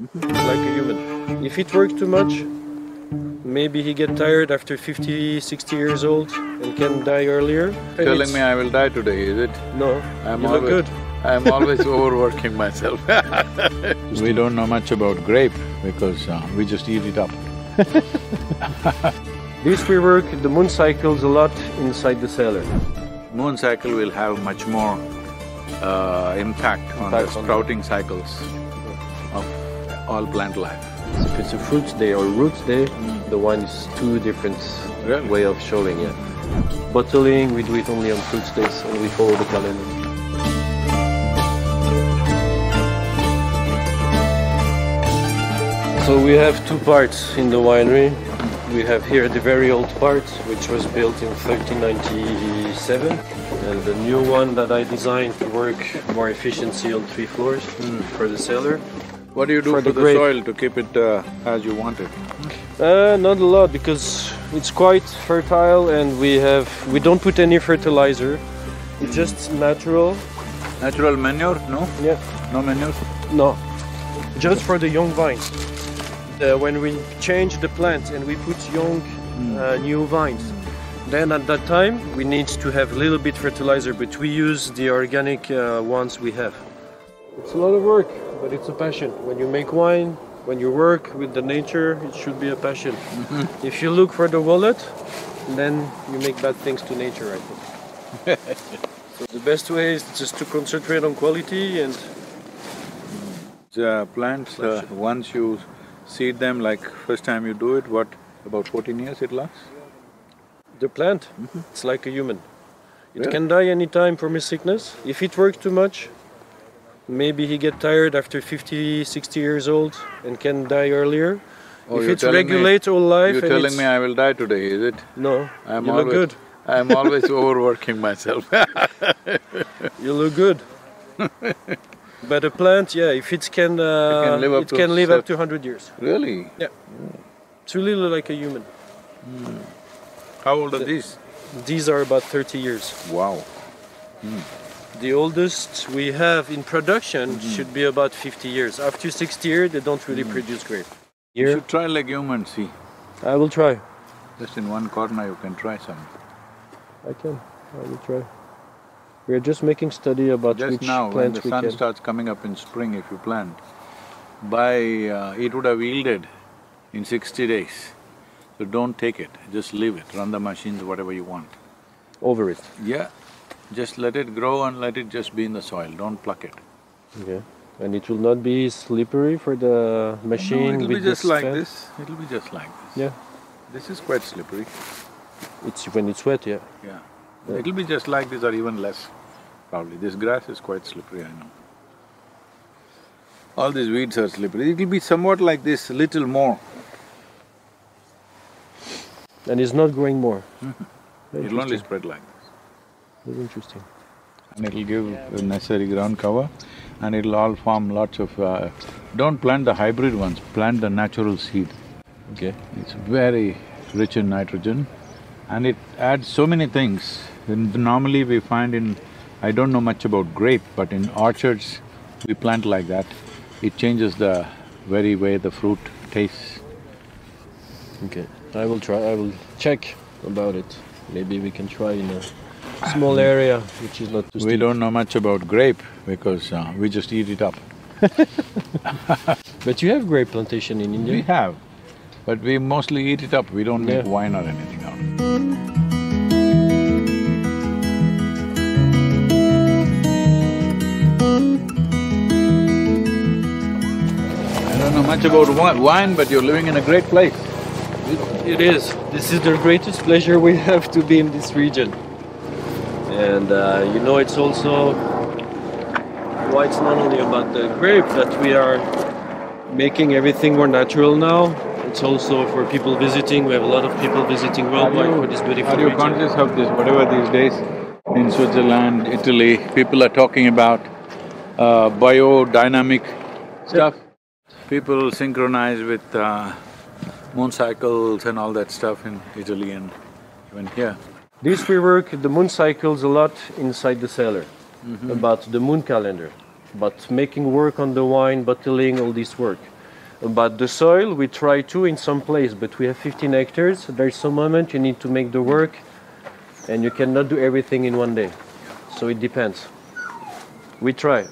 It's like a human. If it works too much, maybe he get tired after 50, 60 years old and can die earlier. Telling me I will die today, is it? No, you look good. I'm always overworking myself. We don't know much about grape because we just eat it up. This we work the moon cycles a lot inside the cellar. Moon cycle will have much more impact on the sprouting cycles of all plant life. If it's a fruits day or roots day, the wine is two different way of showing it. Bottling, we do it only on fruits days and we follow the calendar. So we have two parts in the winery. We have here the very old part, which was built in 1397, and the new one that I designed to work more efficiency on 3 floors for the cellar. What do you do to the soil to keep it as you want it? Not a lot, because it's quite fertile and we don't put any fertilizer. It's just natural. Natural manure? No? Yeah. No manure? No. Just for the young vines. When we change the plant and we put young new vines, then at that time we need to have a little bit fertilizer, but we use the organic ones we have. It's a lot of work, but it's a passion. When you make wine, when you work with the nature, it should be a passion. If you look for the wallet, then you make bad things to nature, I think. So the best way is just to concentrate on quality and… The plants, once you seed them, like first time you do it, what, about 14 years it lasts? The plant, it's like a human. It can die any time from a sickness. If it works too much, maybe he get tired after 50, 60 years old and can die earlier. Oh, if it regulates all life… You're telling me I will die today, is it? No, you look good. I'm always overworking myself. You look good. But a plant, yeah, if it can live up to 100 years. Really? Yeah. It's really like a human. How old are these? These are about 30 years. Wow. The oldest we have in production should be about 50 years. After 60 years, they don't really produce grape. You should try legume, see. I will try. Just in one corner you can try some. I will try. We are just making study about which now, when the sun starts coming up in spring, if you plant, it would have yielded in 60 days. So don't take it, just leave it, run the machines, whatever you want. Over it? Yeah, just let it grow and let it just be in the soil, don't pluck it. Okay. And it will not be slippery for the machine? No, it'll be just like this, it'll be just like this. Yeah. This is quite slippery. It's when it's wet, yeah. Yeah. It'll be just like this or even less, probably. This grass is quite slippery, I know. All these weeds are slippery. It'll be somewhat like this, little more. And it's not growing more? It'll only spread like this. Very interesting. And it'll give the necessary ground cover and it'll all form lots of… don't plant the hybrid ones, plant the natural seed. Okay. It's very rich in nitrogen and it adds so many things. Normally we find in… I don't know much about grape, but in orchards we plant like that. It changes the very way the fruit tastes. Okay, I will try, I will check about it. Maybe we can try in a small area which is not too steep. We don't know much about grape because we just eat it up. But you have grape plantation in India? We have, but we mostly eat it up, we don't make wine or anything out of it. I don't know much about wine, but you're living in a great place. It is. This is the greatest pleasure we have to be in this region. And you know, it's also why it's not only about the grape that we are making everything more natural now. It's also for people visiting. We have a lot of people visiting worldwide for this beautiful region. Are you conscious of this, whatever these days in Switzerland, Italy, people are talking about biodynamic stuff? People synchronize with moon cycles and all that stuff in Italy and even here. This we work the moon cycles a lot inside the cellar, about the moon calendar, but making work on the wine, bottling, all this work. But the soil, we try to in some place, but we have 15 hectares. There's some moment you need to make the work, and you cannot do everything in one day. So it depends. We try.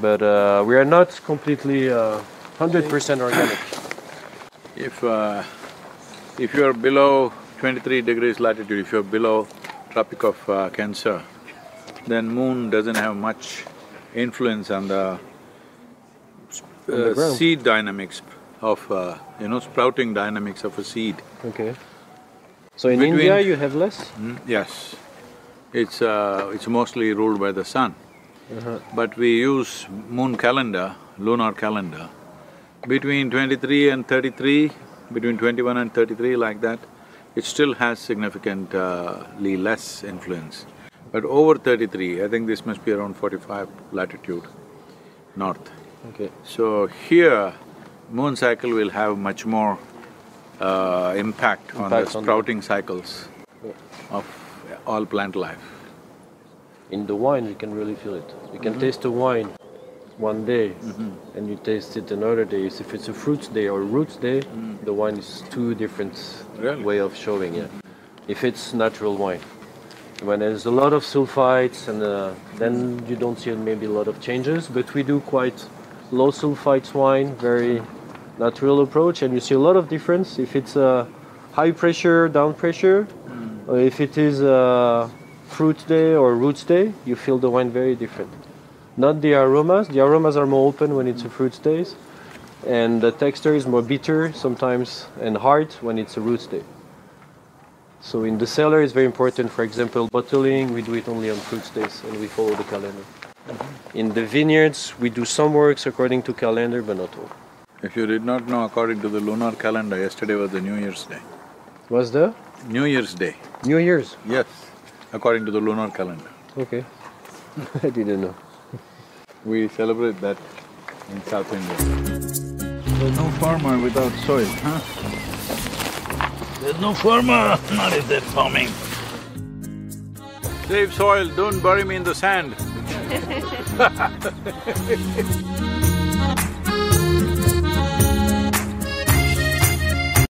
But we are not completely 100% organic. If you are below 23 degrees latitude, if you are below Tropic of Cancer, then moon doesn't have much influence on the seed dynamics of, sprouting dynamics of a seed. Okay. So in India you have less? Yes. It's mostly ruled by the sun. But we use moon calendar, lunar calendar. Between 23 and 33, between 21 and 33 like that, it still has significantly less influence. But over 33, I think this must be around 45 latitude north. Okay. So here, moon cycle will have much more impact on the sprouting cycles of all plant life. In the wine, you can really feel it. You can taste the wine one day, and you taste it another day. If it's a fruits day or roots day, the wine is two different way of showing it. If it's natural wine. When there's a lot of sulfites, and then you don't see maybe a lot of changes, but we do quite low sulfites wine, very natural approach, and you see a lot of difference if it's high pressure, down pressure, or if it is fruit day or roots day, you feel the wine very different. Not the aromas are more open when it's a fruits days, and the texture is more bitter sometimes and hard when it's a roots day. So in the cellar it's very important, for example, bottling, we do it only on fruits days and we follow the calendar. In the vineyards we do some works according to calendar, but not all. If you did not know, according to the lunar calendar, yesterday was the New Year's Day. Was the? New Year's Day. New Year's? Yes, according to the lunar calendar. Okay. I didn't know. We celebrate that in South India. There's no farmer without soil, huh? There's no farmer, not if they're farming. Save soil, don't bury me in the sand.